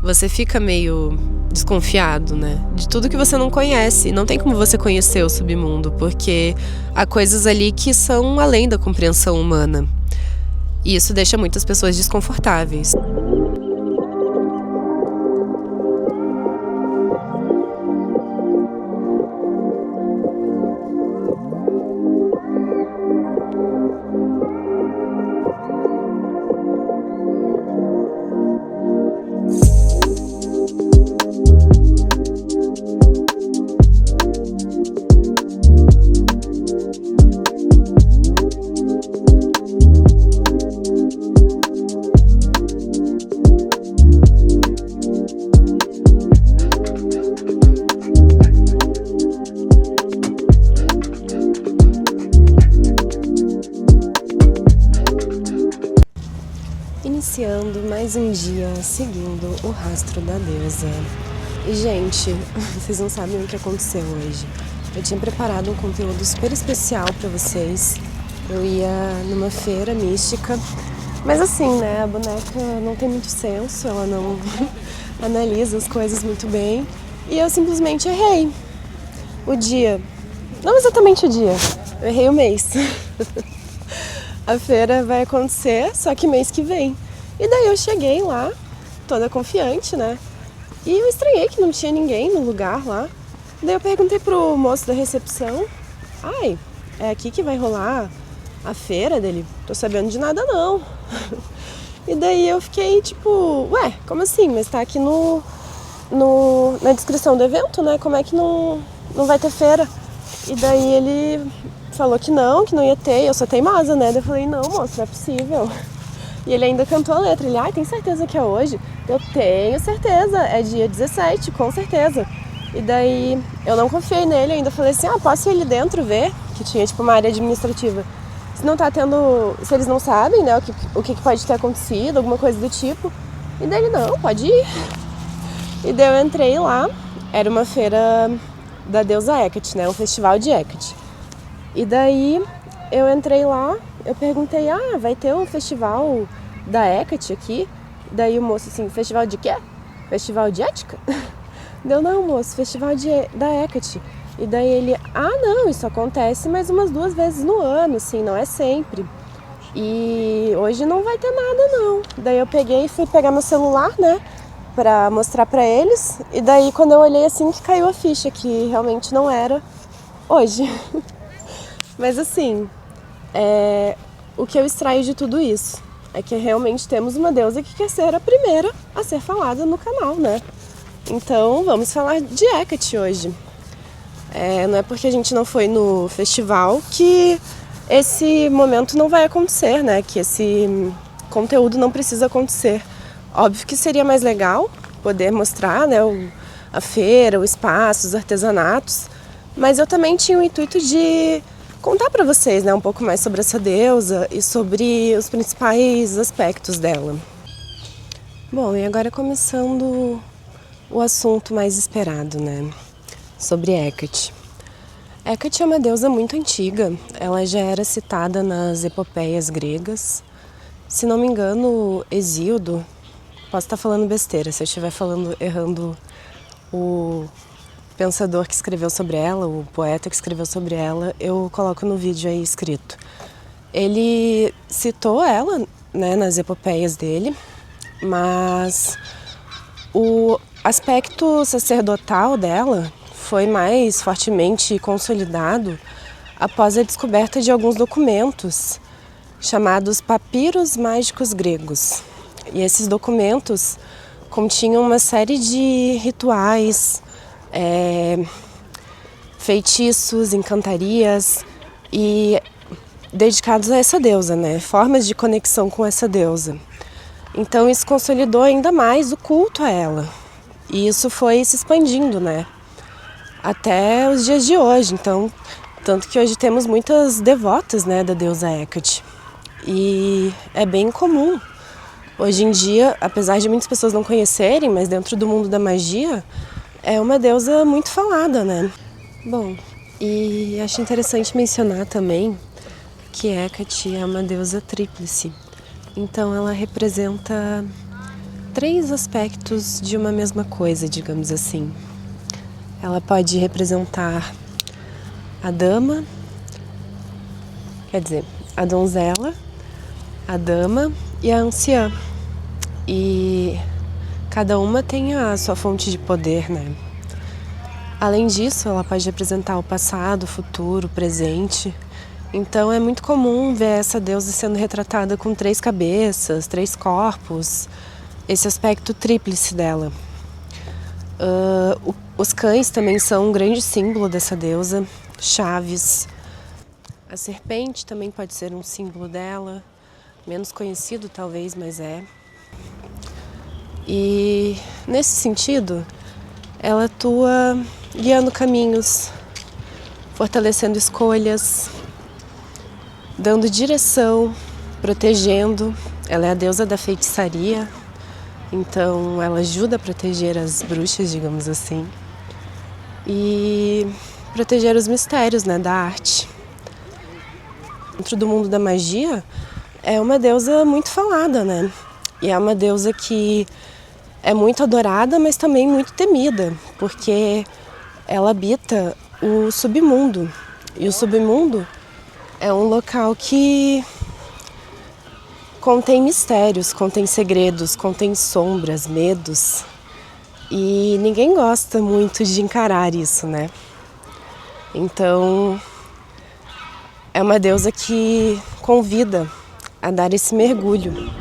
você fica meio desconfiado, né? De tudo que você não conhece. Não tem como você conhecer o submundo, porque há coisas ali que são além da compreensão humana. E isso deixa muitas pessoas desconfortáveis. Iniciando mais um dia seguindo o rastro da deusa. E, gente, vocês não sabem o que aconteceu hoje. Eu tinha preparado um conteúdo super especial pra vocês. Eu ia numa feira mística, mas assim, né, a boneca não tem muito senso, ela não analisa as coisas muito bem. E eu simplesmente errei o dia. Não exatamente o dia, eu errei o mês. A feira vai acontecer, só que mês que vem. E daí eu cheguei lá, toda confiante, né? E eu estranhei que não tinha ninguém no lugar lá. Daí eu perguntei pro moço da recepção: ai, é aqui que vai rolar a feira dele? Tô sabendo de nada não. E daí eu fiquei tipo, ué, como assim? Mas tá aqui na descrição do evento, né? Como é que não vai ter feira? E daí ele falou que não ia ter, eu sou teimosa, né? Daí eu falei, não, moço, não é possível. E ele ainda cantou a letra, ele, ai, tem certeza que é hoje? Eu tenho certeza, é dia 17, com certeza. E daí eu não confiei nele, ainda falei assim, posso ir ali dentro ver? Que tinha tipo uma área administrativa. Se não tá tendo, se eles não sabem, né, o que pode ter acontecido, alguma coisa do tipo. E daí ele, não, pode ir. E daí eu entrei lá, era uma feira da deusa Hecate, né, um festival de Hecate. E daí eu entrei lá, eu perguntei, vai ter um festival da Hecate aqui? Daí o moço assim, festival de quê? Festival de ética? Deu, não, moço, festival da Hecate. E daí ele, não, isso acontece mais umas 2 vezes no ano, assim, não é sempre. E hoje não vai ter nada, não. Daí eu peguei e fui pegar meu celular, né, pra mostrar pra eles. E daí quando eu olhei assim que caiu a ficha, que realmente não era hoje. Mas assim, o que eu extraio de tudo isso é que realmente temos uma deusa que quer ser a primeira a ser falada no canal, né? Então vamos falar de Hecate hoje. Não é porque a gente não foi no festival que esse momento não vai acontecer, né? Que esse conteúdo não precisa acontecer. Óbvio que seria mais legal poder mostrar, né, a feira, o espaço, os artesanatos, mas eu também tinha o intuito de contar para vocês, né, um pouco mais sobre essa deusa e sobre os principais aspectos dela. Bom, e agora começando o assunto mais esperado, né, sobre Hecate. Hecate é uma deusa muito antiga, ela já era citada nas epopeias gregas. Se não me engano, Hesíodo, posso estar falando besteira, se eu estiver errando o pensador que escreveu sobre ela, o poeta que escreveu sobre ela, eu coloco no vídeo aí escrito. Ele citou ela, né, nas epopeias dele, mas o aspecto sacerdotal dela foi mais fortemente consolidado após a descoberta de alguns documentos chamados papiros mágicos gregos. E esses documentos continham uma série de rituais, feitiços, encantarias e dedicados a essa deusa, né? Formas de conexão com essa deusa. Então isso consolidou ainda mais o culto a ela. E isso foi se expandindo, né? Até os dias de hoje. Então, tanto que hoje temos muitas devotas, né, da deusa Hecate. E é bem comum. Hoje em dia, apesar de muitas pessoas não conhecerem, mas dentro do mundo da magia, é uma deusa muito falada, né? Bom, e acho interessante mencionar também que Hecate é uma deusa tríplice. Então ela representa três aspectos de uma mesma coisa, digamos assim. Ela pode representar a dama, quer dizer, a donzela, a dama e a anciã. E cada uma tem a sua fonte de poder, né? Além disso, ela pode representar o passado, o futuro, o presente. Então é muito comum ver essa deusa sendo retratada com 3 cabeças, 3 corpos, esse aspecto tríplice dela. Os cães também são um grande símbolo dessa deusa, chaves. A serpente também pode ser um símbolo dela, menos conhecido talvez, mas é. E nesse sentido, ela atua guiando caminhos, fortalecendo escolhas, dando direção, protegendo. Ela é a deusa da feitiçaria, então ela ajuda a proteger as bruxas, digamos assim, e proteger os mistérios, né, da arte. Dentro do mundo da magia, é uma deusa muito falada, né? E é uma deusa que é muito adorada, mas também muito temida, porque ela habita o submundo. E o submundo é um local que contém mistérios, contém segredos, contém sombras, medos. E ninguém gosta muito de encarar isso, né? Então, é uma deusa que convida a dar esse mergulho.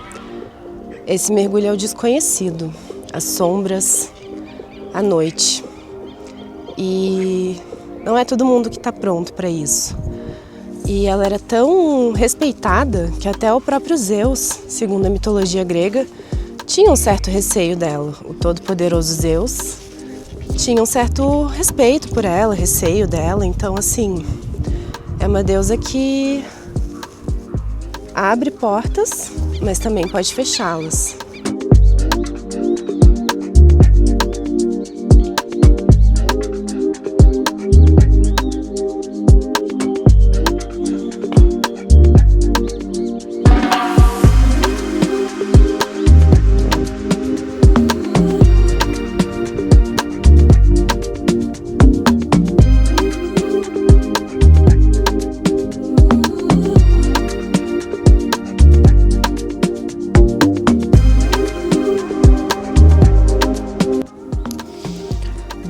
Esse mergulho ao desconhecido, às sombras, à noite. E não é todo mundo que está pronto para isso. E ela era tão respeitada que até o próprio Zeus, segundo a mitologia grega, tinha um certo receio dela. O todo-poderoso Zeus tinha um certo respeito por ela, receio dela. Então, assim, é uma deusa que abre portas, mas também pode fechá-las.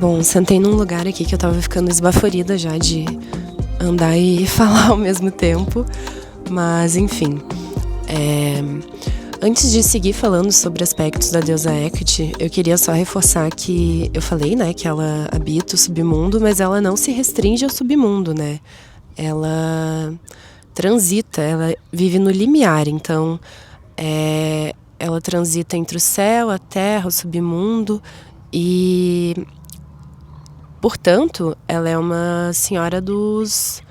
Bom, sentei num lugar aqui que eu tava ficando esbaforida já de andar e falar ao mesmo tempo, mas enfim. Antes de seguir falando sobre aspectos da deusa Hecate, eu queria só reforçar que eu falei, né, que ela habita o submundo, mas ela não se restringe ao submundo, né? Ela transita, ela vive no limiar, então ela transita entre o céu, a terra, o submundo e, portanto, ela é uma senhora dos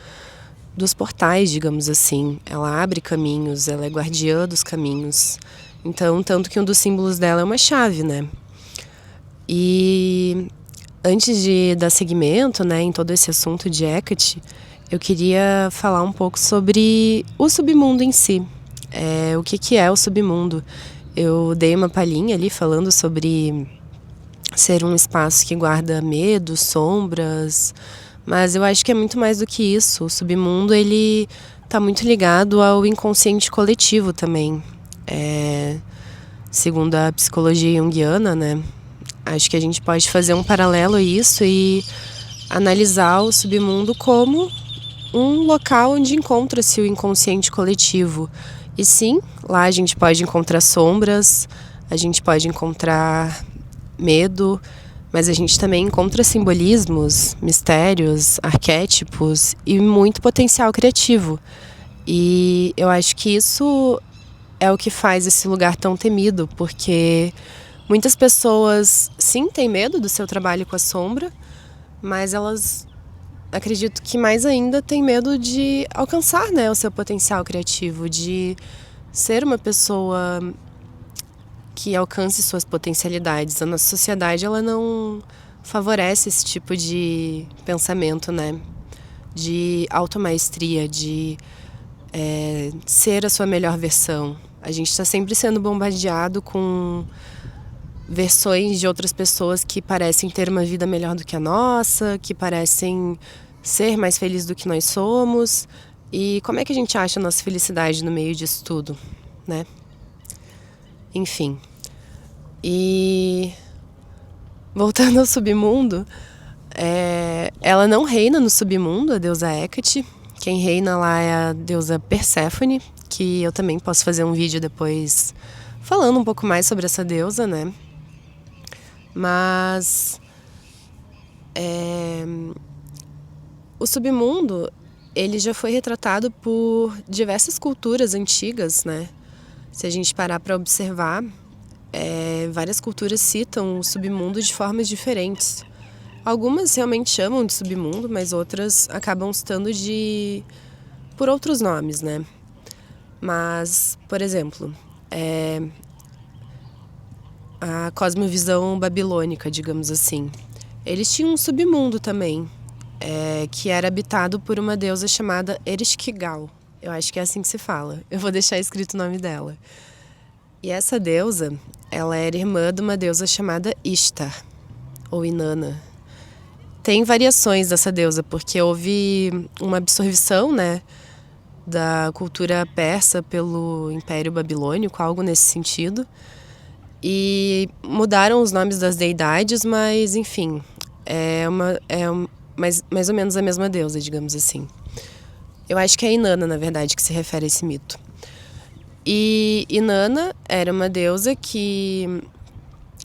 portais, digamos assim. Ela abre caminhos, ela é guardiã dos caminhos. Então, tanto que um dos símbolos dela é uma chave, né? E antes de dar seguimento, né, em todo esse assunto de Hecate, eu queria falar um pouco sobre o submundo em si. O que é o submundo? Eu dei uma palhinha ali falando sobre ser um espaço que guarda medo, sombras, mas eu acho que é muito mais do que isso. O submundo, ele está muito ligado ao inconsciente coletivo também. Segundo a psicologia junguiana, né? Acho que a gente pode fazer um paralelo a isso e analisar o submundo como um local onde encontra-se o inconsciente coletivo. E sim, lá a gente pode encontrar sombras, a gente pode encontrar medo, mas a gente também encontra simbolismos, mistérios, arquétipos e muito potencial criativo. E eu acho que isso é o que faz esse lugar tão temido, porque muitas pessoas, sim, têm medo do seu trabalho com a sombra, mas elas, acredito que mais ainda, têm medo de alcançar, né, o seu potencial criativo, de ser uma pessoa que alcance suas potencialidades. A nossa sociedade, ela não favorece esse tipo de pensamento, né? De automaestria, de ser a sua melhor versão. A gente está sempre sendo bombardeado com versões de outras pessoas que parecem ter uma vida melhor do que a nossa, que parecem ser mais felizes do que nós somos. E como é que a gente acha a nossa felicidade no meio disso tudo, né? Enfim. E voltando ao submundo, ela não reina no submundo, a deusa Hecate. Quem reina lá é a deusa Perséfone, que eu também posso fazer um vídeo depois falando um pouco mais sobre essa deusa, né? Mas o submundo, ele já foi retratado por diversas culturas antigas, né? Se a gente parar para observar, várias culturas citam o submundo de formas diferentes. Algumas realmente chamam de submundo, mas outras acabam citando por outros nomes, né? Mas, por exemplo, a cosmovisão babilônica, digamos assim. Eles tinham um submundo também, que era habitado por uma deusa chamada Ereshkigal. Eu acho que é assim que se fala. Eu vou deixar escrito o nome dela. E essa deusa, ela era irmã de uma deusa chamada Ishtar, ou Inanna. Tem variações dessa deusa, porque houve uma absorção, né, da cultura persa pelo Império Babilônico, algo nesse sentido. E mudaram os nomes das deidades, mas, enfim, mais ou menos a mesma deusa, digamos assim. Eu acho que é Inanna, na verdade, que se refere a esse mito. E Inanna era uma deusa que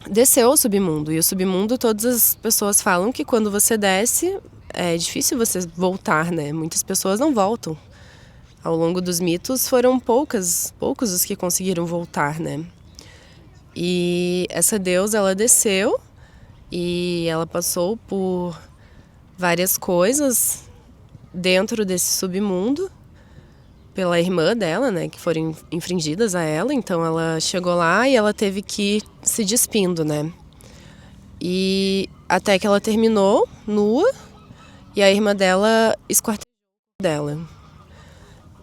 desceu ao submundo. E o submundo, todas as pessoas falam que quando você desce, é difícil você voltar, né? Muitas pessoas não voltam. Ao longo dos mitos, foram poucos os que conseguiram voltar, né? E essa deusa, ela desceu e ela passou por várias coisas dentro desse submundo pela irmã dela, né, que foram infringidas a ela. Então ela chegou lá e ela teve que ir se despindo, né? E até que ela terminou nua e a irmã dela esquartejou dela.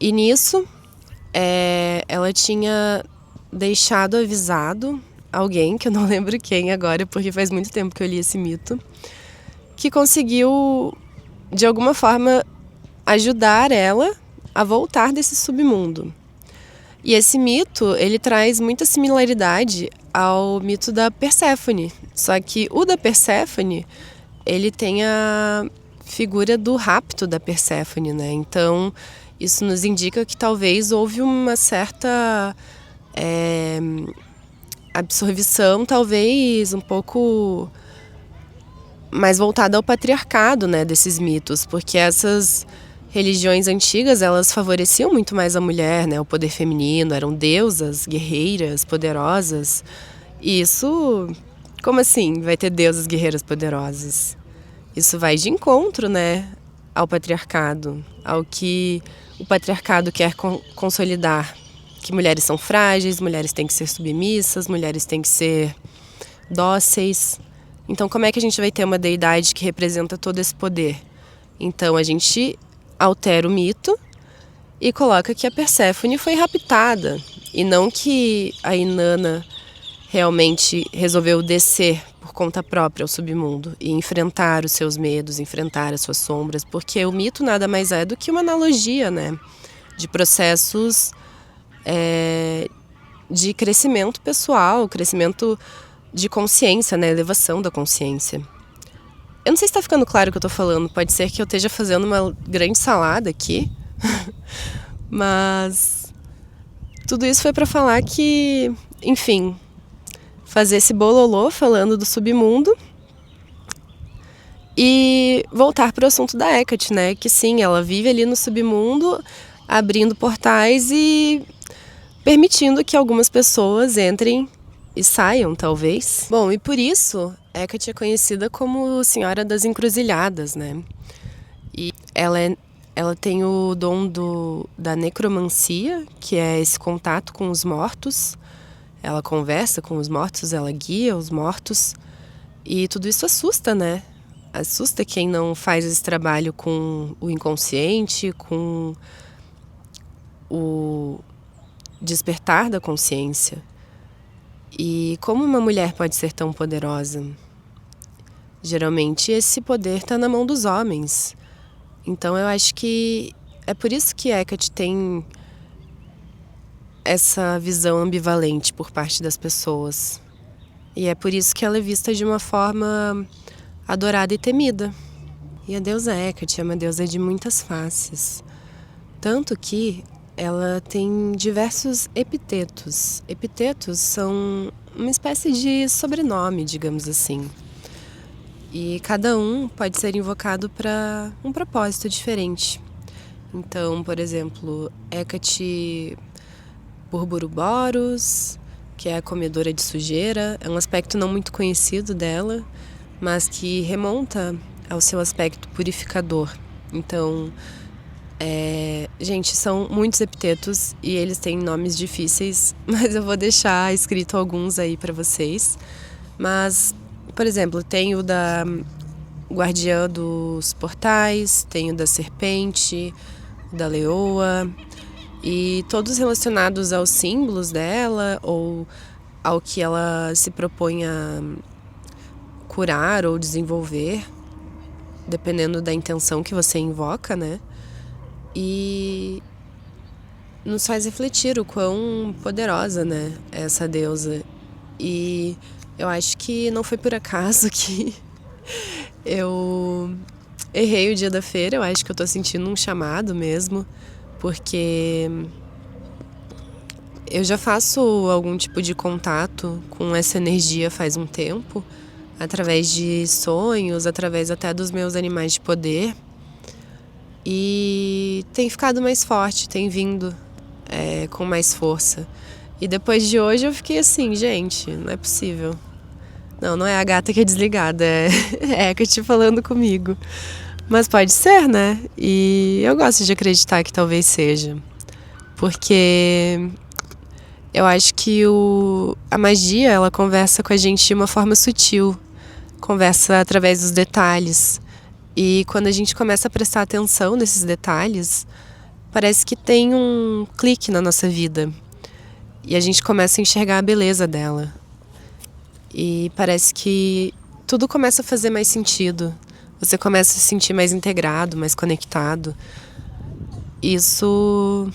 E nisso, ela tinha deixado avisado alguém, que eu não lembro quem agora, porque faz muito tempo que eu li esse mito, que conseguiu, de alguma forma, ajudar ela a voltar desse submundo. E esse mito, ele traz muita similaridade ao mito da Perséfone. Só que o da Perséfone, ele tem a figura do rapto da Perséfone, né? Então, isso nos indica que talvez houve uma certa absorção, talvez um pouco mais voltada ao patriarcado, né, desses mitos, porque essas religiões antigas, elas favoreciam muito mais a mulher, né, o poder feminino, eram deusas, guerreiras, poderosas. E isso, como assim, vai ter deusas guerreiras poderosas? Isso vai de encontro, né, ao patriarcado, ao que o patriarcado quer consolidar, que mulheres são frágeis, mulheres têm que ser submissas, mulheres têm que ser dóceis. Então, como é que a gente vai ter uma deidade que representa todo esse poder? Então, a gente altera o mito e coloca que a Perséfone foi raptada, e não que a Inanna realmente resolveu descer por conta própria ao submundo e enfrentar os seus medos, enfrentar as suas sombras, porque o mito nada mais é do que uma analogia, né, de processos de crescimento pessoal, crescimento de consciência, né, elevação da consciência. Eu não sei se está ficando claro o que eu estou falando, pode ser que eu esteja fazendo uma grande salada aqui, mas tudo isso foi para falar que, enfim, fazer esse bololô falando do submundo e voltar para o assunto da Hecate, né, que sim, ela vive ali no submundo, abrindo portais e permitindo que algumas pessoas entrem e saiam, talvez. Bom, e por isso, Hecate é conhecida como Senhora das Encruzilhadas, né? E ela tem o dom da necromancia, que é esse contato com os mortos. Ela conversa com os mortos, ela guia os mortos. E tudo isso assusta, né? Assusta quem não faz esse trabalho com o inconsciente, com o despertar da consciência. E como uma mulher pode ser tão poderosa? Geralmente esse poder está na mão dos homens. Então eu acho que é por isso que Hecate tem essa visão ambivalente por parte das pessoas. E é por isso que ela é vista de uma forma adorada e temida. E a deusa Hecate é uma deusa de muitas faces. Tanto que ela tem diversos epitetos. Epitetos são uma espécie de sobrenome, digamos assim. E cada um pode ser invocado para um propósito diferente. Então, por exemplo, Hecate Burburoboros, que é a comedora de sujeira, é um aspecto não muito conhecido dela, mas que remonta ao seu aspecto purificador. Então, gente, são muitos epitetos e eles têm nomes difíceis, mas eu vou deixar escrito alguns aí para vocês. Mas, por exemplo, tem o da guardiã dos portais, tem o da serpente, o da leoa, e todos relacionados aos símbolos dela ou ao que ela se propõe a curar ou desenvolver, dependendo da intenção que você invoca, né? E nos faz refletir o quão poderosa, né, é essa deusa. E eu acho que não foi por acaso que eu errei o dia da feira. Eu acho que eu tô sentindo um chamado mesmo, porque eu já faço algum tipo de contato com essa energia faz um tempo, através de sonhos, através até dos meus animais de poder. E tem ficado mais forte, tem vindo com mais força. E depois de hoje eu fiquei assim, gente, não é possível. Não é a gata que é desligada, é Hecate falando comigo. Mas pode ser, né? E eu gosto de acreditar que talvez seja. Porque eu acho que a magia, ela conversa com a gente de uma forma sutil. Conversa através dos detalhes. E quando a gente começa a prestar atenção nesses detalhes, parece que tem um clique na nossa vida. E a gente começa a enxergar a beleza dela. E parece que tudo começa a fazer mais sentido. Você começa a se sentir mais integrado, mais conectado. Isso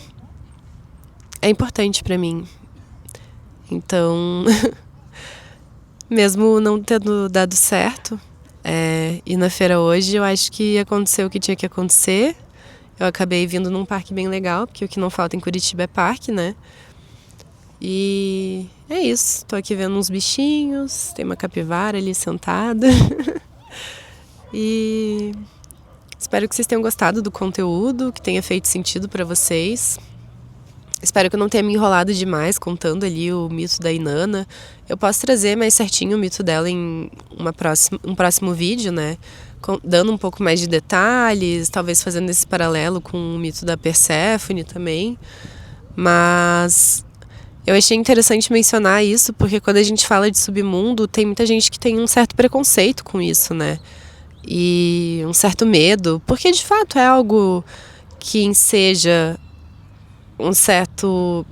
é importante pra mim. Então, mesmo não tendo dado certo, ir na feira hoje, eu acho que aconteceu o que tinha que acontecer. Eu acabei vindo num parque bem legal, porque o que não falta em Curitiba é parque, né? E é isso. Tô aqui vendo uns bichinhos, tem uma capivara ali sentada. E espero que vocês tenham gostado do conteúdo, que tenha feito sentido pra vocês. Espero que eu não tenha me enrolado demais contando ali o mito da Inanna. Eu posso trazer mais certinho o mito dela em um próximo vídeo, né? Dando um pouco mais de detalhes, talvez fazendo esse paralelo com o mito da Perséfone também. Mas eu achei interessante mencionar isso, porque quando a gente fala de submundo, tem muita gente que tem um certo preconceito com isso, né? E um certo medo, porque de fato é algo que enseja um certo...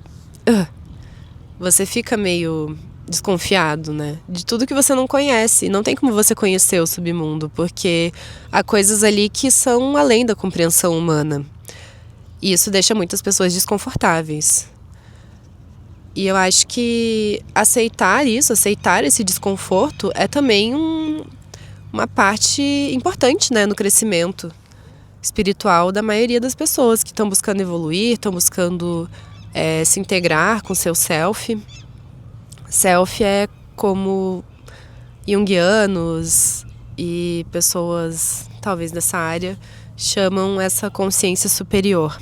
Você fica meio desconfiado, né? De tudo que você não conhece. E não tem como você conhecer o submundo, porque há coisas ali que são além da compreensão humana. E isso deixa muitas pessoas desconfortáveis. E eu acho que aceitar esse desconforto, é também uma parte importante, né, no crescimento espiritual da maioria das pessoas que estão buscando evoluir, estão buscando se integrar com seu self. Self é como junguianos e pessoas, talvez dessa área, chamam essa consciência superior.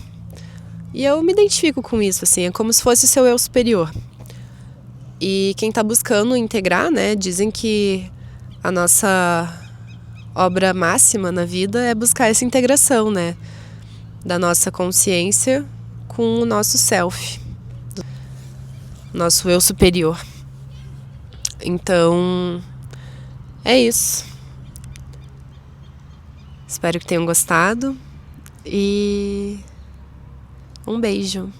E eu me identifico com isso, assim, é como se fosse o seu eu superior. E quem está buscando integrar, né, dizem que a nossa obra máxima na vida é buscar essa integração, né, da nossa consciência com o nosso self, nosso eu superior. Então, é isso. Espero que tenham gostado e um beijo.